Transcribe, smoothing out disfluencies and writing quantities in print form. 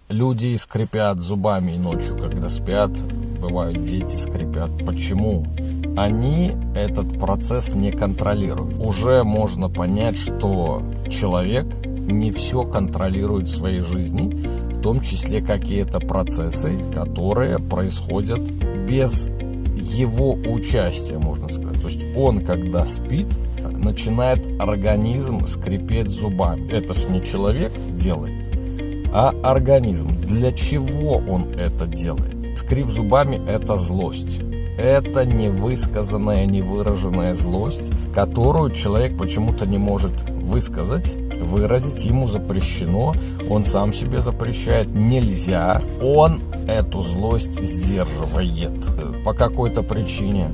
Люди скрипят зубами ночью, когда спят. Бывают, дети скрипят. Почему? Они этот процесс не контролируют. Уже можно понять, что человек не все контролирует в своей жизни, в том числе какие-то процессы, которые происходят без его участия, можно сказать. То есть он, когда спит, начинает организм скрипеть зубами. Это ж не человек делает, а организм. Для чего он это делает? Скрип зубами – это злость. Это невысказанная, невыраженная злость, которую человек почему-то не может высказать, выразить. Ему запрещено, он сам себе запрещает. Нельзя. Он эту злость сдерживает по какой-то причине.